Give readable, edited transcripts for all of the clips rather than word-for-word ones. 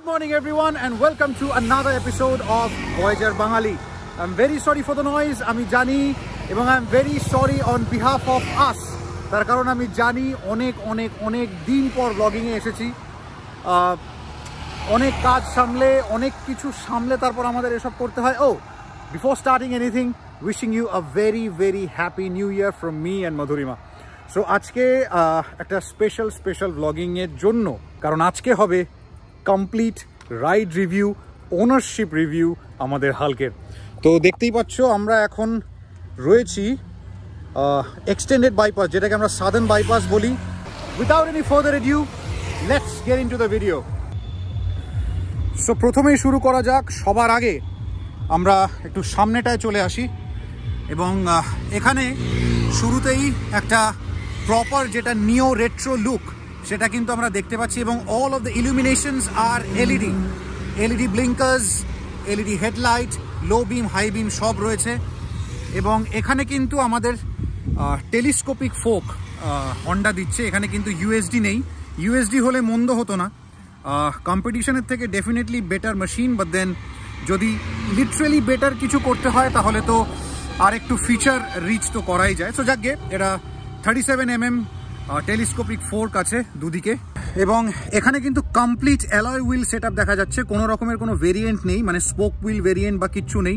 morning everyone and welcome to another episode of Voyager Bangali. I'm very sorry for the noise. আমি জানি এবং I'm very sorry on behalf of us. তার কারণ আমি জানি অনেক দিন পর ব্লগিং এ এসেছি, অনেক কাজ সামলে অনেক কিছু সামলে তারপর আমাদের এসব করতে হয়। Before starting anything, wishing you a very happy new year from me and Madhurima. So আজকে একটা স্পেশাল ব্লগিং এর জন্য, কারণ আজকে হবে complete ride review, ownership review আমাদের হালকের। তো দেখতেই পাচ্ছ আমরা এখন রয়েছি এক্সটেন্ডেড বাইপাস, যেটাকে আমরা সাদার্ন বাইপাস বলি। Without any further edu, let's get into the video. So প্রথমেই শুরু করা যাক। সবার আগে আমরা একটু সামনেটায় চলে আসি এবং এখানে শুরুতেই একটা প্রপার যেটা নিও রেট্রো লুক সেটা কিন্তু আমরা দেখতে পাচ্ছি, এবং all of the illuminations R LED blinkers, LED headlight, low beam, high beam সব রয়েছে। এবং এখানে কিন্তু আমাদের টেলিস্কোপিক ফোক হন্ডা দিচ্ছে, এখানে কিন্তু ইউএসডি নেই। ইউএসডি হলে মন্দ হতো না, কম্পিটিশনের থেকে definitely better machine, but then যদি লিটারেলি বেটার কিছু করতে হয় তাহলে তো আর একটু ফিচার রিচ তো করাই যায়। সো যাকে এটা 37mm টেলিস্কোপিক ফোর্ক আছে দুদিকে, এবং এখানে কিন্তু কমপ্লিট অ্যালয় হুইল সেটআপ দেখা যাচ্ছে। কোনো রকমের কোনো ভেরিয়েন্ট নেই, মানে স্পোক হুইল ভেরিয়েন্ট বা কিচ্ছু নেই।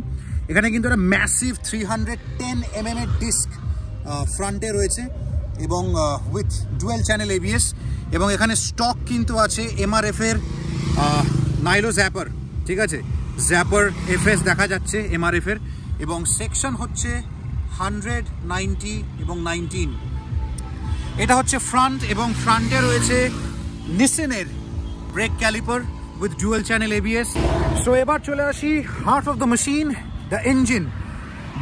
এখানে কিন্তু একটা ম্যাসিভ 310mm এর ডিস্ক ফ্রন্টে রয়েছে এবং উইথ ডুয়েল চ্যানেল এবিএস, এবং এখানে স্টক কিন্তু আছে এমআরএফ এর নাইলো জ্যাপার, ঠিক আছে, জ্যাপার এফএস দেখা যাচ্ছে এমআরএফ এর, এবং সেকশন হচ্ছে 100, 90 এবং 19। এটা হচ্ছে ফ্রন্ট, এবং ফ্রন্টে রয়েছে নিসেনের brake caliper with dual channel ABS. So এবার চলে আসি heart of the machine, the engine.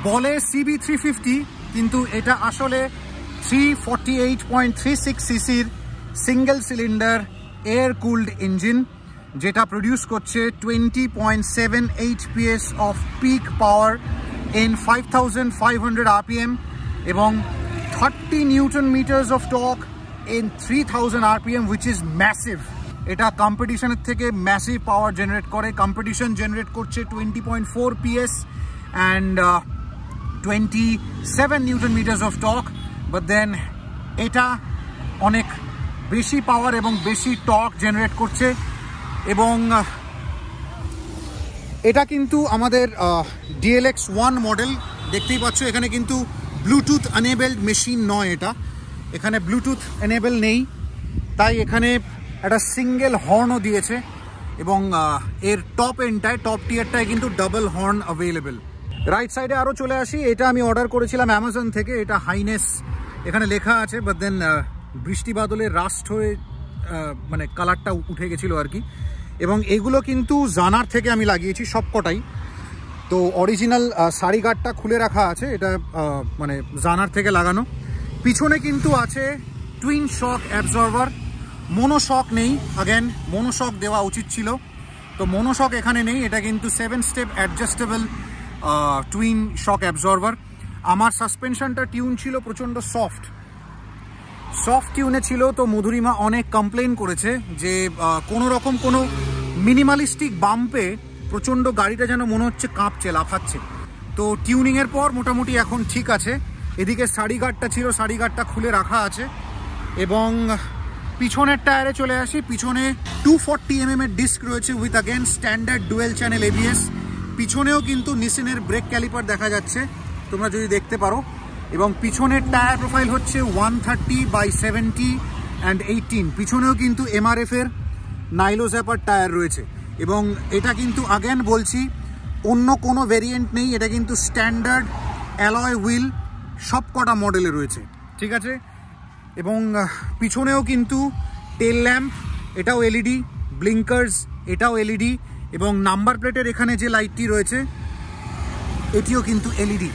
বলে CB350, কিন্তু এটা আসলে 348.36 সিসির single cylinder air cooled engine, যেটা প্রডিউস করছে 20.78 PS of peak power in 5500 RPM এবং 30 Newton meters of torque in 3000 RPM, which is massive. এটা কম্পিটিশনের থেকে ম্যাসিভ পাওয়ার জেনারেট করে। কম্পিটিশন জেনারেট করছে 20.4 PS and 27 Newton meters of torque, but then এটা অনেক বেশি পাওয়ার এবং বেশি টর্ক জেনারেট করছে। এবং এটা কিন্তু আমাদের DLX1 মডেল, দেখতেই পাচ্ছ। এখানে কিন্তু ব্লুটুথ এনেবেলড মেশিন নয়, এখানে ব্লুটুথ এনেবেল নেই, তাই এখানে একটা সিঙ্গেল হর্নও দিয়েছে, এবং এর টপ এন্ডটায়, টপ টিয়ারটায় কিন্তু ডাবল হর্ন অ্যাভেলেবেল। রাইট সাইডে আরও চলে আসি। এটা আমি অর্ডার করেছিলাম অ্যামাজন থেকে, এটা হাইনেস এখানে লেখা আছে, বাট দেন বৃষ্টি বাদলে রাস্ট হয়ে মানে কালারটা উঠে গেছিলো আর কি। এবং এগুলো কিন্তু জানার থেকে আমি লাগিয়েছি সব কটাই। তো অরিজিনাল সারি গার্ডটা খুলে রাখা আছে, এটা মানে জানার থেকে লাগানো। পিছনে কিন্তু আছে টুইন শক অ্যাবজর্ভার, মোনোশক নেই। আগেন মোনোশক দেওয়া উচিত ছিল, তো মোনোশক এখানে নেই। এটা কিন্তু 7 স্টেপ অ্যাডজাস্টেবল টুইন শক অ্যাবজর্ভার। আমার সাসপেনশনটা টিউন ছিল প্রচণ্ড সফট টিউনে ছিল, তো মধুরিমা অনেক কমপ্লেন করেছে যে কোনো রকম কোনো মিনিমালিস্টিক বাম্পে প্রচণ্ড গাড়িটা যেন মনে হচ্ছে কাঁপছে, লাফাচ্ছে। তো টিউনিংয়ের পর মোটামুটি এখন ঠিক আছে। এদিকে সারি গার্ডটা ছিল, সারি গার্ডটা খুলে রাখা আছে। এবং পিছনের টায়ারে চলে আসি। পিছনে 240mm এর ডিস্ক রয়েছে with again standard dual channel ABS. পিছনেও কিন্তু নিসেনের ব্রেক ক্যালিপার দেখা যাচ্ছে, তোমরা যদি দেখতে পারো। এবং পিছনের টায়ার প্রোফাইল হচ্ছে 130/70 and 18। পিছনেও কিন্তু এমআরএফ এর নাইলো জ্যাপার টায়ার রয়েছে, এবং এটা কিন্তু আগেন বলছি অন্য কোনো ভেরিয়েন্ট নেই, এটা কিন্তু স্ট্যান্ডার্ড অ্যালয় হুইল সব কটা মডেলে রয়েছে, ঠিক আছে। এবং পিছনেও কিন্তু টেল ল্যাম্প, এটাও এলইডি, ব্লিঙ্কার্স এটাও এলইডি, এবং নাম্বার প্লেটের এখানে যে লাইটটি রয়েছে এটিও কিন্তু LED.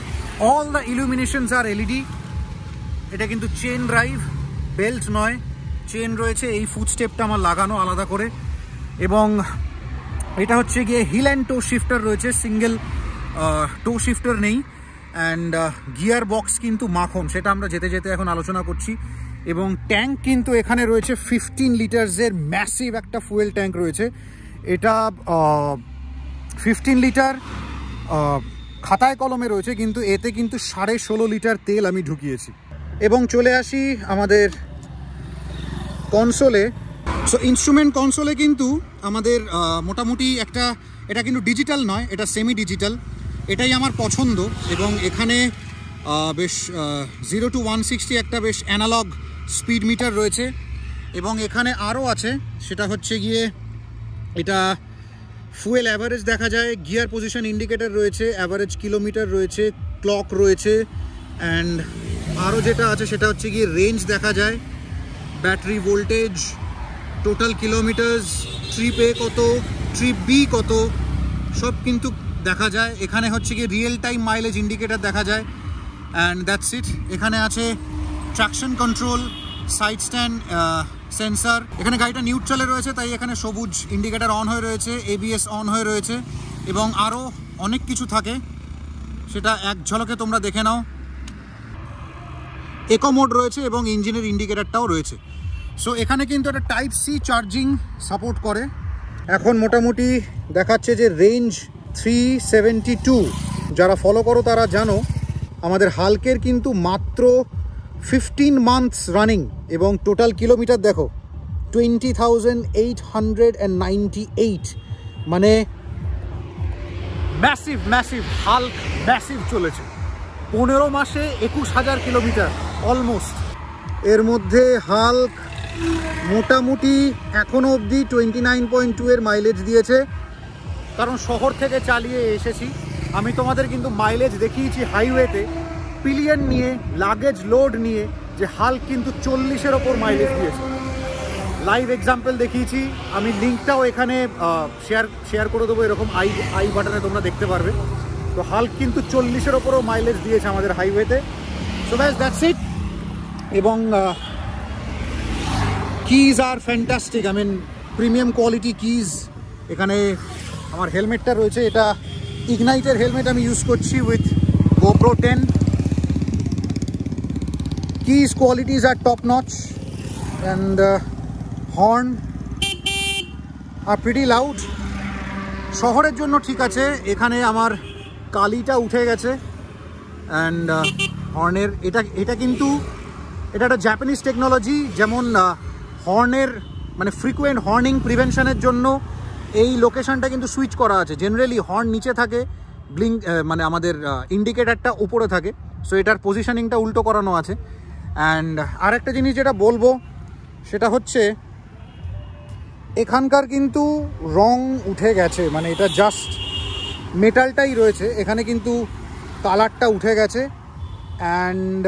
All the illuminations R LED. এটা কিন্তু চেন ড্রাইভ, বেল্ট নয়, চেন রয়েছে। এই ফুটস্টেপটা আমার লাগানো আলাদা করে। এবং এটা হচ্ছে গিয়ে হিল অ্যান্ড টো শিফটার রয়েছে, সিঙ্গেল টো শিফটার নেই। অ্যান্ড গিয়ার বক্স কিন্তু মাখন, সেটা আমরা যেতে যেতে এখন আলোচনা করছি। এবং ট্যাঙ্ক কিন্তু এখানে রয়েছে 15 লিটার্সের ম্যাসিভ একটা ফুয়েল ট্যাঙ্ক রয়েছে, এটা 15 লিটার খাতায় কলমে রয়েছে, কিন্তু এতে কিন্তু 16.5 লিটার তেল আমি ঢুকিয়েছি। এবং চলে আসি আমাদের কনসোলে। সো ইনস্ট্রুমেন্ট কনসোলে কিন্তু আমাদের মোটামুটি একটা, এটা কিন্তু ডিজিটাল নয়, এটা সেমি ডিজিটাল, এটাই আমার পছন্দ। এবং এখানে বেশ 0 to 160 একটা বেশ অ্যানালগ স্পিড মিটার রয়েছে। এবং এখানে আরও আছে, সেটা হচ্ছে গিয়ে এটা ফুয়েল অ্যাভারেজ দেখা যায়, গিয়ার পজিশন ইন্ডিকেটর রয়েছে, অ্যাভারেজ কিলোমিটার রয়েছে, ক্লক রয়েছে, অ্যান্ড আরও যেটা আছে সেটা হচ্ছে গিয়ে রেঞ্জ দেখা যায়, battery voltage, total kilometres, trip A কত, ট্রিপ বি কত, সব কিন্তু দেখা যায়। এখানে হচ্ছে গিয়ে রিয়েল টাইম মাইলেজ ইন্ডিকেটর দেখা যায়, অ্যান্ড দ্যাটস ইট। এখানে আছে traction control, side stand sensor. এখানে গাড়িটা নিউট্রালে রয়েছে, তাই এখানে সবুজ ইন্ডিকেটর অন হয়ে রয়েছে, এবিএস অন হয়ে রয়েছে, এবং আরও অনেক কিছু থাকে, সেটা এক ঝলকে তোমরা দেখে নাও। ইকো মোড রয়েছে এবং ইঞ্জিনের ইন্ডিকেটরটাও রয়েছে। সো এখানে কিন্তু একটা টাইপ সি চার্জিং সাপোর্ট করে। এখন মোটামুটি দেখাচ্ছে যে রেঞ্জ 372। যারা ফলো করো তারা জানো আমাদের হাল্কের কিন্তু মাত্র 15 মান্থস রানিং, এবং টোটাল কিলোমিটার দেখো 20,898, মানে ম্যাসিভ ম্যাসিভ হাল্ক, ম্যাসিভ চলেছে। 15 মাসে 21,000 কিলোমিটার অলমোস্ট। এর মধ্যে হাল্ক মোটামুটি এখনও অবধি 29.2 এর মাইলেজ দিয়েছে, কারণ শহর থেকে চালিয়ে এসেছি আমি। তোমাদের কিন্তু মাইলেজ দেখিয়েছি হাইওয়েতে পিলিয়ন নিয়ে, লাগেজ লোড নিয়ে, যে হাল্ক কিন্তু 40-এর ওপর মাইলেজ দিয়েছে। লাইভ এক্সাম্পল দেখিয়েছি আমি, লিঙ্কটাও এখানে শেয়ার করে দেবো, এরকম আই বাটনে তোমরা দেখতে পারবে। তো হাল্ক কিন্তু 40-এর ওপরও মাইলেজ দিয়েছে আমাদের হাইওয়েতে। So that's it. এবং keys are fantastic, I mean premium quality keys. এখানে আমার হেলমেটটা রয়েছে, এটা ইগনাইটের হেলমেট আমি ইউজ করছি with GoPro 10। Keys qualities are top notch, and horn are pretty loud. শহরের জন্য ঠিক আছে, এখানে আমার কালিটা উঠে গেছে, অ্যান্ড হর্নের এটা কিন্তু এটা একটা জাপানিজ টেকনোলজি। যেমন হর্নের মানে ফ্রিকুয়েন্ট হর্নিং প্রিভেনশনের জন্য এই লোকেশনটা কিন্তু সুইচ করা আছে। জেনারেলি হর্ন নিচে থাকে, ব্লিঙ্ক মানে আমাদের ইন্ডিকেটারটা উপরে থাকে, সো এটার পজিশনিংটা উল্টো করানো আছে। অ্যান্ড আরেকটা জিনিস যেটা বলবো সেটা হচ্ছে এখানকার কিন্তু রং উঠে গেছে, মানে এটা জাস্ট মেটালটাই রয়েছে, এখানে কিন্তু কালারটা উঠে গেছে। অ্যান্ড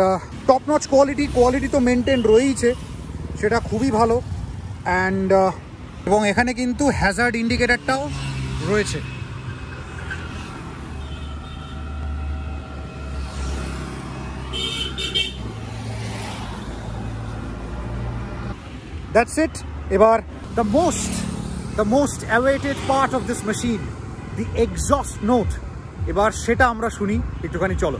টপ নচ কোয়ালিটি তো মেনটেন রয়েইছে, সেটা খুবই ভালো। অ্যান্ড এবং এখানে কিন্তু হ্যাজার্ড ইন্ডিকেটরটাও রয়েছে। That's it. এবার the most awaited part of this machine, the exhaust note, এবার সেটা আমরা শুনি একটুখানি, চলো।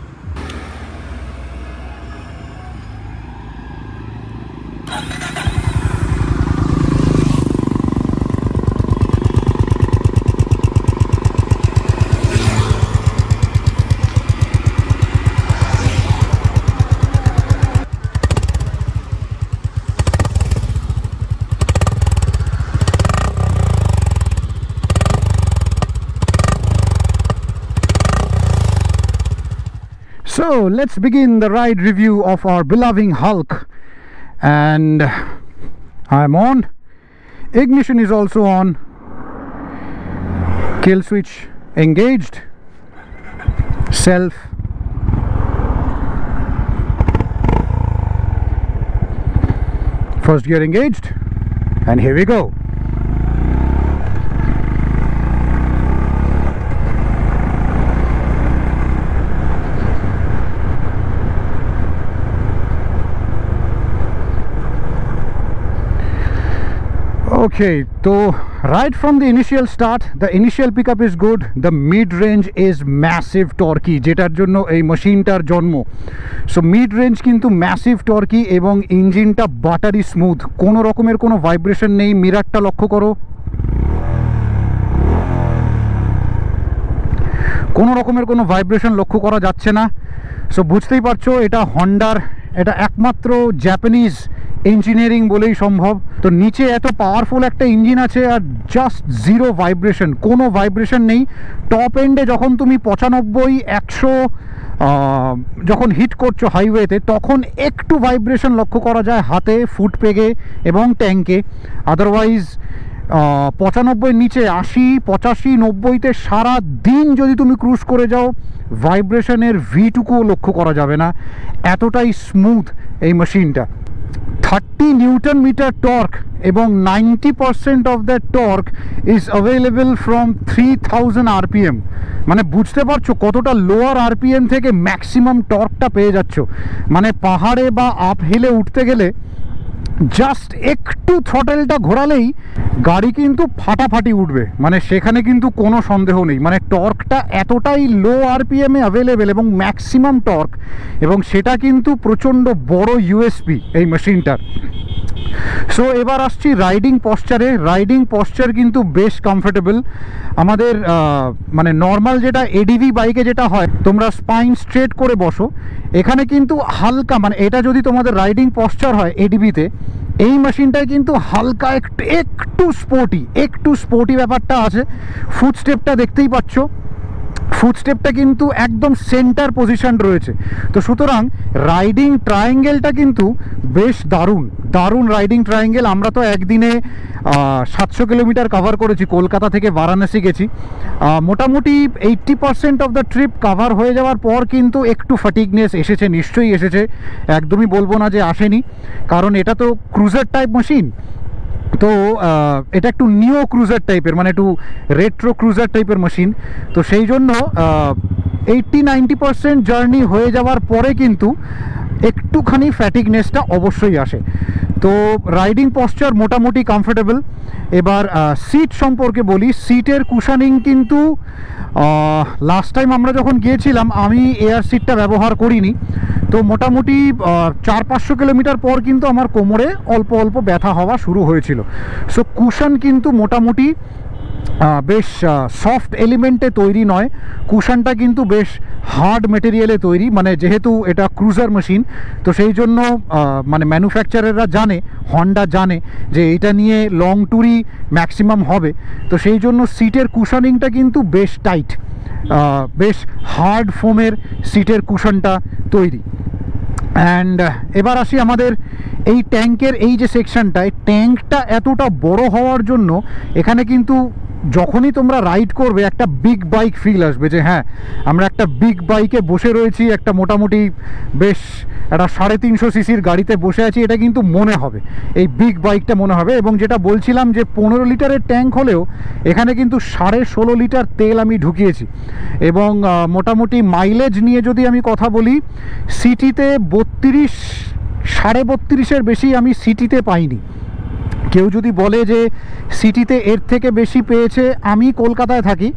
So let's begin the ride review of our beloved Hulk, and I'm on. Ignition is also on. Kill switch engaged. Self. First gear engaged, and here we go. Okay, so right from the initial start, the initial pickup is good. The mid-range is massive torquey, যেটার জন্য এই মেশিনটার জন্ম। So mid range কিন্তু massive টর্কি, এবং ইঞ্জিনটা buttery smooth, কোনো রকমের কোনো ভাইব্রেশন নেই। মিরারটা লক্ষ্য করো, কোনো রকমের কোনো ভাইব্রেশন লক্ষ্য করা যাচ্ছে না। সো বুঝতেই পারছো এটা হন্ডার, এটা একমাত্র জাপানিজ ইঞ্জিনিয়ারিং বলেই সম্ভব। তো নিচে এত পাওয়ারফুল একটা ইঞ্জিন আছে আর জাস্ট জিরো ভাইব্রেশন, কোনো ভাইব্রেশন নেই। টপ এন্ডে যখন তুমি 95-100 যখন হিট করছো হাইওয়েতে, তখন একটু ভাইব্রেশন লক্ষ্য করা যায় হাতে, ফুট পেগে এবং ট্যাঙ্কে। আদারওয়াইজ 95 নিচে 80, 85, 90-তে সারা দিন যদি তুমি ক্রুজ করে যাও, ভাইব্রেশনের ভিটুকুও লক্ষ্য করা যাবে না, এতটাই স্মুথ এই মেশিনটা। 30 নিউটন মিটার টর্ক এবং 90% of that torque is available from 3000 RPM. মানে বুঝতে পারছো কতটা লোয়ার আরপিএম থেকে ম্যাক্সিমাম টর্কটা পেয়ে যাচ্ছ। মানে পাহাড়ে বা আপ হিলে উঠতে গেলে জাস্ট একটু থ্রটেলটা ঘোরালেই গাড়ি কিন্তু ফাটাফাটি উঠবে, মানে সেখানে কিন্তু কোনো সন্দেহ নেই। মানে টর্কটা এতটাই লো আরপিএমে অ্যাভেলেবেল এবং ম্যাক্সিমাম টর্ক, এবং সেটা কিন্তু প্রচণ্ড বড় ইউএসপি এই মেশিনটার। সো এবার আসছি রাইডিং পশ্চারে। রাইডিং পশ্চার কিন্তু বেশ কমফোর্টেবল। আমাদের মানে নর্মাল যেটা এডিভি বাইকে যেটা হয়, তোমরা স্পাইন স্ট্রেট করে বসো, এখানে কিন্তু হালকা, মানে এটা যদি তোমাদের রাইডিং পশ্চার হয় এডিভিতে, এই মেশিনটায় কিন্তু হালকা একটু স্পোর্টি ব্যাপারটা আছে। ফুটস্টেপটা দেখতেই পাচ্ছ, ফুটস্টেপটা কিন্তু একদম সেন্টার পজিশন রয়েছে। তো সুতরাং রাইডিং ট্রায়াঙ্গেলটা কিন্তু বেশ দারুণ রাইডিং ট্রায়াঙ্গেল। আমরা তো একদিনে 700 কিলোমিটার কভার করেছি, কলকাতা থেকে বারাণসী গেছি। মোটামুটি 80% অফ দ্য ট্রিপ কভার হয়ে যাওয়ার পর কিন্তু একটু ফাটিগনেস এসেছে, নিশ্চয়ই এসেছে, একদমই বলবো না যে আসেনি, কারণ এটা তো ক্রুজার টাইপ মেশিন। তো এটা একটু নিও ক্রুজার টাইপের, মানে একটু রেট্রো ক্রুজার টাইপের মেশিন। তো সেই জন্য 80-90% জার্নি হয়ে যাওয়ার পরে কিন্তু একটুখানি ফ্যাটিগনেসটা অবশ্যই আসে। তো রাইডিং পশ্চার মোটামুটি কমফোর্টেবল। এবার সিট সম্পর্কে বলি, সিটের কুশানিং কিন্তু লাস্ট টাইম আমরা যখন গিয়েছিলাম আমি এয়ার সিটটা ব্যবহার করিনি, তো মোটামুটি 400-500 কিলোমিটার পর কিন্তু আমার কোমরে অল্প অল্প ব্যথা হওয়া শুরু হয়েছিল। সো কুশন কিন্তু মোটামুটি বেশ সফট এলিমেন্টে তৈরি নয়, কুশনটা কিন্তু বেশ হার্ড মেটেরিয়ালে তৈরি। মানে যেহেতু এটা ক্রুজার মেশিন, তো সেই জন্য মানে ম্যানুফ্যাকচারাররা জানে, হন্ডা জানে যে এইটা নিয়ে লং ট্যুরই ম্যাক্সিমাম হবে। তো সেই জন্য সিটের কুশনিংটা কিন্তু বেশ টাইট, বেশ হার্ড ফোমের সিটের কুশনটা তৈরি। অ্যান্ড এবার আসি আমাদের এই ট্যাঙ্কের এই যে সেকশনটা, এই ট্যাঙ্কটা এতটা বড় হওয়ার জন্য এখানে কিন্তু যখনই তোমরা রাইড করবে একটা বিগ বাইক ফিল আসবে, যে হ্যাঁ আমরা একটা বিগ বাইকে বসে রয়েছি, একটা মোটামুটি বেশ একটা 350 সিসির গাড়িতে বসে আছি, এটা কিন্তু মনে হবে, এই বিগ বাইকটা মনে হবে। এবং যেটা বলছিলাম যে 15 লিটারের ট্যাঙ্ক হলেও এখানে কিন্তু 16.5 লিটার তেল আমি ঢুকিয়েছি। এবং মোটামুটি মাইলেজ নিয়ে যদি আমি কথা বলি, সিটিতে 32-32.5-এর বেশি আমি সিটিতে পাইনি। কেউ যদি বলে যে সিটিতে এর থেকে বেশি পেয়েছে, আমি কলকাতায় থাকি,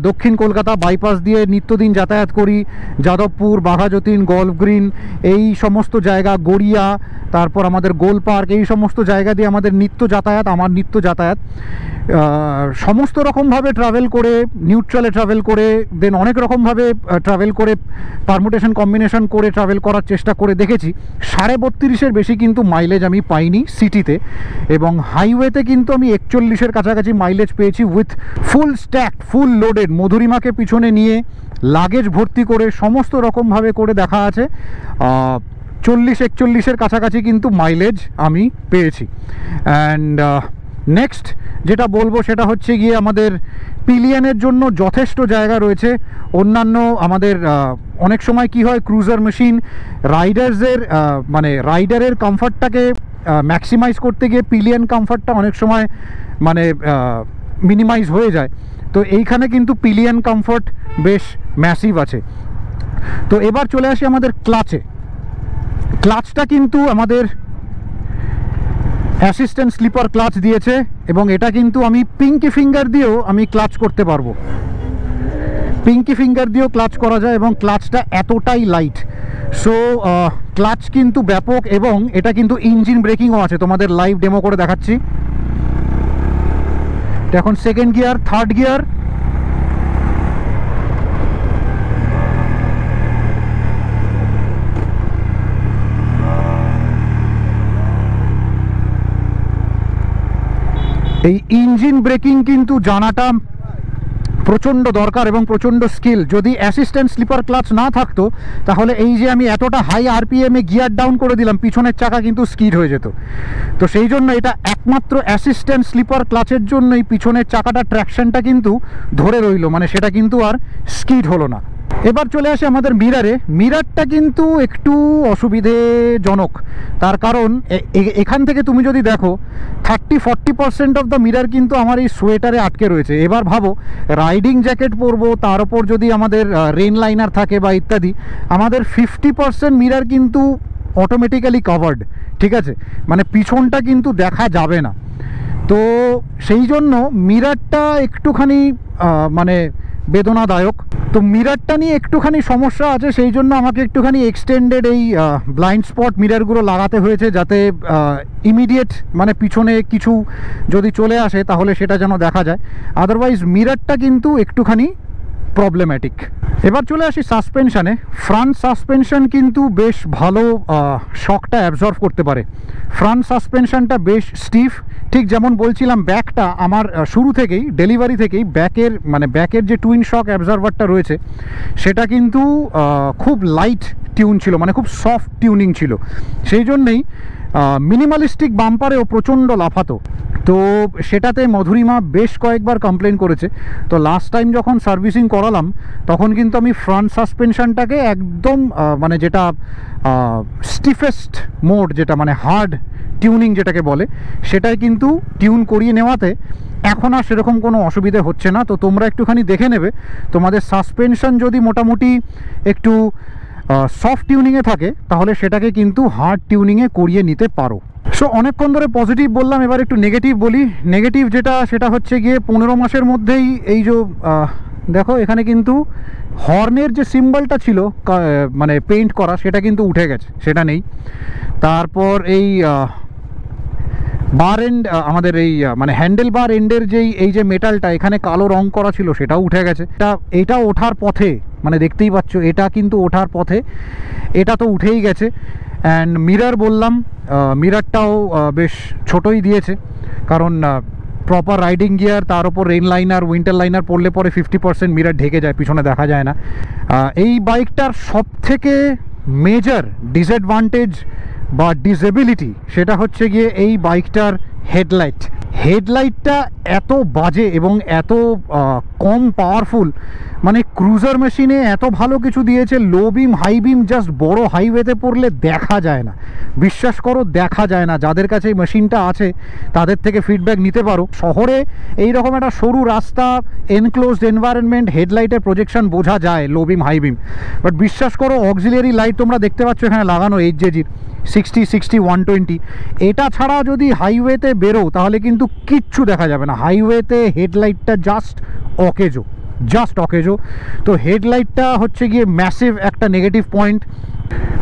দক্ষিণ কলকাতা বাইপাস দিয়ে নিত্যদিন যাতায়াত করি, যাদবপুর, বাঘাযতীন, গল্ফ গ্রিন, এই সমস্ত জায়গা, গড়িয়া, তারপর আমাদের গোল পার্ক, এই সমস্ত জায়গা দিয়ে আমাদের আমার নিত্য যাতায়াত। সমস্ত রকমভাবে ট্রাভেল করে, নিউট্রালে ট্রাভেল করে, দেন অনেক রকমভাবে ট্রাভেল করে, পারমুটেশন কম্বিনেশন করে ট্রাভেল করার চেষ্টা করে দেখেছি, 32.5-এর বেশি কিন্তু মাইলেজ আমি পাইনি সিটিতে। এবং হাইওয়েতে কিন্তু আমি 41-এর কাছাকাছি মাইলেজ পেয়েছি with full stack, full loaded, মধুরিমাকে পিছনে নিয়ে লাগেজ ভর্তি করে সমস্ত রকমভাবে করে দেখা আছে 40-41-এর কাছাকাছি কিন্তু মাইলেজ আমি পেয়েছি। অ্যান্ড নেক্সট যেটা বলবো সেটা হচ্ছে গিয়ে আমাদের পিলিয়নের জন্য যথেষ্ট জায়গা রয়েছে। অন্যান্য আমাদের অনেক সময় কি হয়, ক্রুজার মেশিন রাইডার্সের মানে রাইডারের কমফর্টটাকে ম্যাক্সিমাইজ করতে গিয়ে পিলিয়ন কমফর্টটা অনেক সময় মানে মিনিমাইজ হয়ে যায়। তো এইখানে কিন্তু পিলিয়ন কমফর্ট বেশ ম্যাসিভ আছে। তো এবার চলে আসি আমাদের ক্লাচে। ক্লাচটা কিন্তু আমাদের অ্যাসিস্ট্যান্ট স্লিপার ক্লাচ দিয়েছে, এবং এটা কিন্তু আমি পিঙ্কি ফিঙ্গার দিয়েও আমি ক্লাচ করতে পারবো, পিঙ্কি ফিঙ্গার দিয়েও ক্লাচ করা যায়, এবং ক্লাচটা এতটাই লাইট। সো ক্লাচ কিন্তু ব্যাপক, এবং এটা কিন্তু ইঞ্জিন ব্রেকিংও আছে, তোমাদের লাইভ ডেমো করে দেখাচ্ছি। এখন সেকেন্ড গিয়ার, থার্ড গিয়ার, এই ইঞ্জিন ব্রেকিং কিন্তু জানাটা প্রচণ্ড দরকার এবং প্রচণ্ড স্কিল। যদি অ্যাসিস্ট্যান্ট স্লিপার ক্লাচ না থাকতো তাহলে এই যে আমি এতটা হাই আরপিএমে গিয়ার ডাউন করে দিলাম, পিছনের চাকা কিন্তু স্কিড হয়ে যেত। তো সেই জন্য এটা একমাত্র অ্যাসিস্ট্যান্ট স্লিপার ক্লাচের জন্যই পিছনের চাকাটা ট্র্যাকশনটা কিন্তু ধরে রইল, মানে সেটা কিন্তু আর স্কিড হলো না। এবার চলে আসে আমাদের মিরারে। মিরারটা কিন্তু একটু অসুবিধেজনক, তার কারণ এখান থেকে তুমি যদি দেখো 30-40% অফ দ্য মিরার কিন্তু আমার এই সোয়েটারে আটকে রয়েছে। এবার ভাবো রাইডিং জ্যাকেট পরবো, তার উপর যদি আমাদের রেন লাইনার থাকে বা ইত্যাদি, আমাদের 50% মিরার কিন্তু অটোমেটিক্যালি কভার্ড, ঠিক আছে, মানে পিছনটা কিন্তু দেখা যাবে না। তো সেই জন্য মিরারটা একটুখানি মানে বেদনাদায়ক। তো মিরারটা নিয়ে একটুখানি সমস্যা আছে, সেই জন্য আমাকে একটুখানি এক্সটেন্ডেড এই ব্লাইন্ড স্পট মিরারগুলো লাগাতে হয়েছে, যাতে ইমিডিয়েট মানে পিছনে কিছু যদি চলে আসে তাহলে সেটা যেন দেখা যায়। আদারওয়াইজ মিরারটা কিন্তু একটুখানি প্রবলেম্যাটিক। এবার চলে আসি সাসপেনশানে। ফ্রন্ট সাসপেনশন কিন্তু বেশ ভালো শকটা অ্যাবজর্ভ করতে পারে। ফ্রন্ট সাসপেনশনটা বেশ স্টিফ, ঠিক যেমন বলছিলাম ব্যাকটা আমার শুরু থেকেই ডেলিভারি থেকেই ব্যাকের যে টুইন শক অ্যাবজর্ভারটা রয়েছে সেটা কিন্তু খুব লাইট টিউন ছিল, মানে খুব সফট টিউনিং ছিল, সেই জন্যেই মিনিমালিস্টিক বাম্পারেও প্রচণ্ড লাফাতো। তো সেটাতে মধুরিমা বেশ কয়েকবার কমপ্লেন করেছে। তো লাস্ট টাইম যখন সার্ভিসিং করালাম তখন কিন্তু আমি ফ্রন্ট সাসপেনশনটাকে একদম মানে যেটা স্টিফেস্ট মোড, যেটা মানে হার্ড টিউনিং যেটাকে বলে, সেটাই কিন্তু টিউন করিয়ে নেওয়াতে এখন আর সেরকম কোনো অসুবিধে হচ্ছে না। তো তোমরা একটুখানি দেখে নেবে, তোমাদের সাসপেনশন যদি মোটামুটি একটু সফট টিউনিংয়ে থাকে তাহলে সেটাকে কিন্তু হার্ড টিউনিংয়ে করিয়ে নিতে পারো। সো অনেকক্ষণ ধরে পজিটিভ বললাম, এবার একটু নেগেটিভ বলি। নেগেটিভ যেটা সেটা হচ্ছে গিয়ে 15 মাসের মধ্যেই এই যে দেখো এখানে কিন্তু হর্নের যে সিম্বলটা ছিল মানে পেইন্ট করা সেটা কিন্তু উঠে গেছে, সেটা নেই। তারপর এই বার এন্ড আমাদের এই মানে হ্যান্ডেল বার এন্ডের এই যে মেটালটা এখানে কালো রং করা ছিল সেটাও উঠে গেছে। এটা ওঠার পথে, মানে দেখতেই পাচ্ছ এটা কিন্তু ওঠার পথে, এটা তো উঠেই গেছে। অ্যান্ড মিরার বললাম, মিরারটাও বেশ ছোটোই দিয়েছে, কারণ প্রপার রাইডিং গিয়ার, তার ওপর রেন লাইনার উইন্টার লাইনার পড়লে পরে 50% মিরার ঢেকে যায়, পিছনে দেখা যায় না। এই বাইকটার সবথেকে মেজর ডিসঅ্যাডভান্টেজ বা ডিসেবিলিটি সেটা হচ্ছে গিয়ে এই বাইকটার হেডলাইটটা এত বাজে এবং এত কম পাওয়ারফুল, মানে ক্রুজার মেশিনে এত ভালো কিছু দিয়েছে, লো বিম হাই বিম জাস্ট বড় হাইওয়েতে পড়লে দেখা যায় না, বিশ্বাস করো দেখা যায় না। যাদের কাছে এই মেশিনটা আছে তাদের থেকে ফিডব্যাক নিতে পারো। শহরে এইরকম একটা সরু রাস্তা, এনক্লোজড এনভায়রনমেন্ট, হেডলাইটের প্রজেকশন বোঝা যায় লো বিম হাই বিম, বাট বিশ্বাস করো অক্সিলিয়ারি লাইট তোমরা দেখতে পাচ্ছ এখানে লাগানো এইচজেজির 60, 60, 120, এটা ছাড়া যদি হাইওয়েতে বেরো তাহলে কিন্তু কিচ্ছু দেখা যাবে না। হাইওয়েতে হেডলাইটটা জাস্ট অকেজো। তো হেডলাইটটা হচ্ছে গিয়ে ম্যাসিভ একটা নেগেটিভ পয়েন্ট।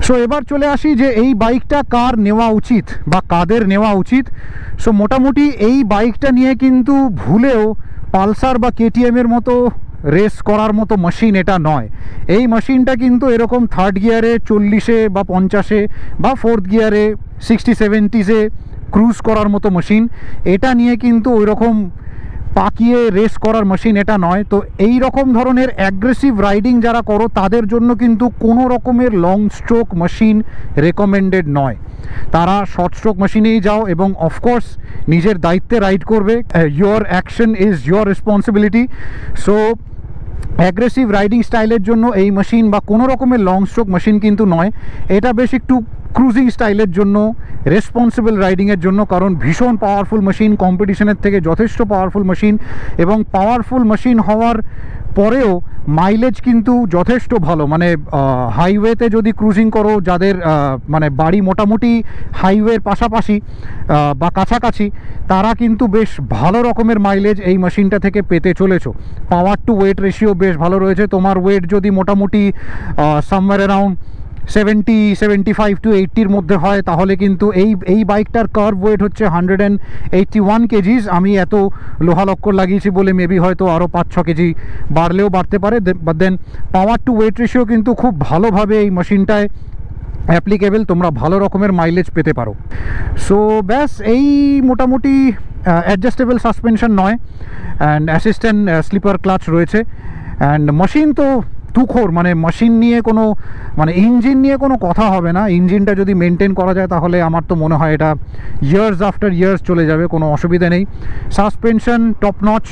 সো এবার চলে আসি যে এই বাইকটা কার নেওয়া উচিত বা কাদের নেওয়া উচিত। সো মোটামুটি এই বাইকটা নিয়ে কিন্তু ভুলেও পালসার বা কেটিএমের মতো রেস করার মতো মেশিন এটা নয়। এই মেশিনটা কিন্তু এরকম থার্ড গিয়ারে 40-এ বা 50-এ বা ফোর্থ গিয়ারে 60-70-এ ক্রুজ করার মতো মেশিন। এটা নিয়ে কিন্তু ওই রকম পাকিয়ে রেস করার মেশিন এটা নয়। তো এই রকম ধরনের অ্যাগ্রেসিভ রাইডিং যারা করো তাদের জন্য কিন্তু কোনো রকমের লং স্ট্রোক মেশিন রেকমেন্ডেড নয়। তারা শর্ট স্ট্রোক মেশিনেই যাও এবং অফকোর্স নিজের দায়িত্বে রাইড করবে। Your action is your responsibility. So aggressive riding স্টাইলের জন্য এই মেশিন বা কোনো রকমের লং স্ট্রোক মেশিন কিন্তু নয়। এটা বেশ একটু ক্রুজিং স্টাইলের জন্য, রেসপন্সিবল রাইডিংয়ের জন্য, কারণ ভীষণ পাওয়ারফুল মেশিন, কম্পিটিশনের থেকে যথেষ্ট পাওয়ারফুল মেশিন, এবং পাওয়ারফুল মেশিন হওয়ার পরেও মাইলেজ কিন্তু যথেষ্ট ভালো। মানে হাইওয়েতে যদি ক্রুজিং করো, যাদের মানে বাড়ি মোটামুটি হাইওয়ের পাশাপাশি বা কাছাকাছি, তারা কিন্তু বেশ ভালো রকমের মাইলেজ এই মেশিনটা থেকে পেতে চলেছো। পাওয়ার টু ওয়েট রেশিও বেশ ভালো রয়েছে। তোমার ওয়েট যদি মোটামুটি সামওয়্যার অ্যারাউন্ড 70, 75 to 80-র মধ্যে হয় তাহলে কিন্তু এই বাইকটার কার্ভ ওয়েট হচ্ছে 181 কেজিস। আমি এত লোহা লক্কর লাগিয়েছি বলে মেবি হয়তো আরও 5-6 কেজি বাড়লেও বাড়তে পারে। But then power to weight ratio কিন্তু খুব ভালোভাবে এই মেশিনটায় অ্যাপ্লিকেবল, তোমরা ভালো রকমের মাইলেজ পেতে পারো। সো ব্যাস এই মোটামুটি অ্যাডজাস্টেবল সাসপেনশন নয়, অ্যান্ড অ্যাসিস্ট্যান্ট স্লিপার ক্লাচ রয়েছে, অ্যান্ড মেশিন তো তুখোর, মানে মেশিন নিয়ে কোনো মানে ইঞ্জিন নিয়ে কোনো কথা হবে না। ইঞ্জিনটা যদি মেনটেন করা যায় তাহলে আমার তো মনে হয় এটা ইয়ার্স আফটার ইয়ার্স চলে যাবে, কোনো অসুবিধা নেই। সাসপেনশন টপ নচ,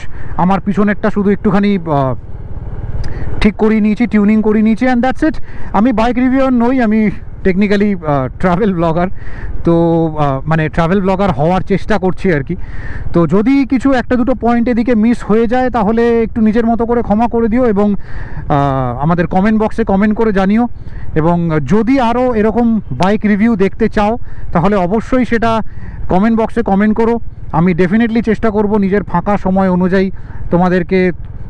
আমার পিছনেরটা শুধু একটুখানি ঠিক করিয়ে নিয়েছি, টিউনিং করিয়ে নিয়েছি, অ্যান্ড দ্যাটস ইট। আমি বাইক রিভিউয়ার নই, আমি টেকনিক্যালি ট্রাভেল ব্লগার, তো মানে ট্রাভেল ব্লগার হওয়ার চেষ্টা করছি আর কি। তো যদি কিছু একটা দুটো পয়েন্ট এদিকে মিস হয়ে যায় তাহলে একটু নিজের মতো করে ক্ষমা করে দিও, এবং আমাদের কমেন্ট বক্সে কমেন্ট করে জানিও। এবং যদি আরও এরকম বাইক রিভিউ দেখতে চাও তাহলে অবশ্যই সেটা কমেন্ট বক্সে কমেন্ট করো। আমি ডেফিনেটলি চেষ্টা করব নিজের ফাঁকা সময় অনুযায়ী তোমাদেরকে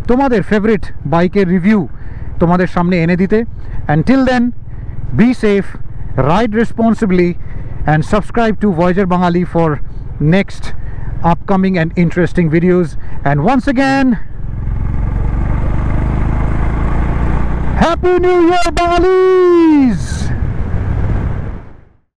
তোমাদের ফেভারিট বাইকের রিভিউ তোমাদের সামনে এনে দিতে। Until then, be safe, ride responsibly, and subscribe to Voyager Bengali for next upcoming and interesting videos. And once again, Happy New Year, Bengalis!